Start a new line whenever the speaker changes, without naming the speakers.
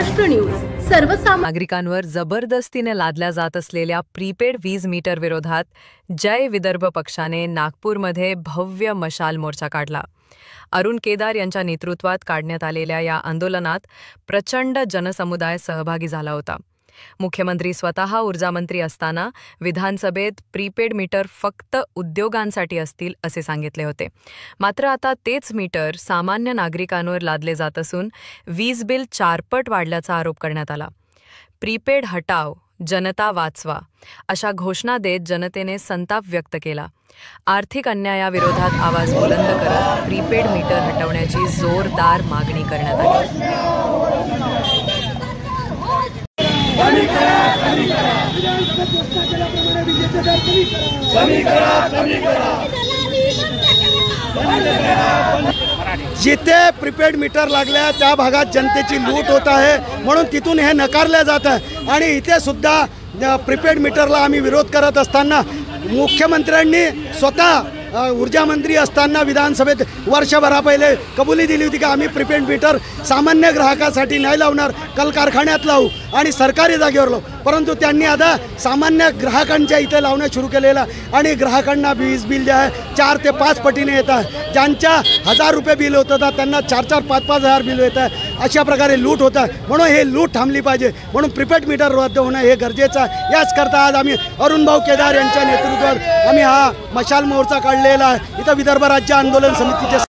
Maharashtra news सर्वसामान्य
नागरिकांवर जबरदस्तीने लादल्या जात असलेल्या प्रीपेड वीज मीटर विरोधात जय विदर्भ पक्षाने नागपूरमध्ये भव्य मशाल मोर्चा काढला। अरुण केदार यांच्या नेतृत्वात काढण्यात आलेल्या या आंदोलनात प्रचंड जनसमुदाय सहभागी झाला होता। मुख्यमंत्री स्वतः ऊर्जामंत्री असताना विधानसभेत प्रीपेड मीटर फक्त उद्योगांसाठी असतील असे सांगितले होते। मात्र आता तेच मीटर सामान्य नागरिकांवर लादले जात असून वीज बिल 4 पट वाढल्याचा आरोप करण्यात आला। प्रीपेड हटाव, जनता वाचवा अशा घोषणा देत जनतेने संताप व्यक्त केला। आर्थिक अन्यायाविरोधात आवाज बुलंद करत प्रीपेड मीटर हटवण्याची जोरदार मागणी करण्यात आली।
जिथे प्रीपेड मीटर लागल्या त्या भागात जनतेची लूट होत आहे, म्हणून तिथून हे नकारले जात आहे। आणि इथे सुद्धा प्रीपेड मीटरला आम्ही विरोध करत असताना मुख्यमंत्र्यांनी स्वतः ऊर्जा मंत्री असताना विधानसभेत वर्षभरा पहिले कबुली दिली होती की आम्ही प्रीपेड मीटर सामान्य ग्राहकासाठी नाही लावणार, कल कारखान्यात लावू आणि सरकारी जागेवर लावू। परंतु त्यांनी आता सामान्य ग्राहकांच्या इथे लावणं सुरू केलेलं आणि ग्राहकांना वीज बिल जे आहे 4 ते 5 पटीने येत आहे। ज्यांच्या 1000 रुपये बिल होतं त्यांना 4-4, 5-5 हजार बिल येत आहे। अशा प्रकारे लूट होत आहे, म्हणून हे लूट थांबली पाहिजे। म्हणून प्रीपेड मीटर रद्द होणं हे गरजेचं आहे। याच करता आज आम्ही अरुण भाऊ केदार यांच्या नेतृत्वात आम्ही हा मशाल मोर्चा काढलेला आहे। इथं विदर्भ राज्य आंदोलन समितीचे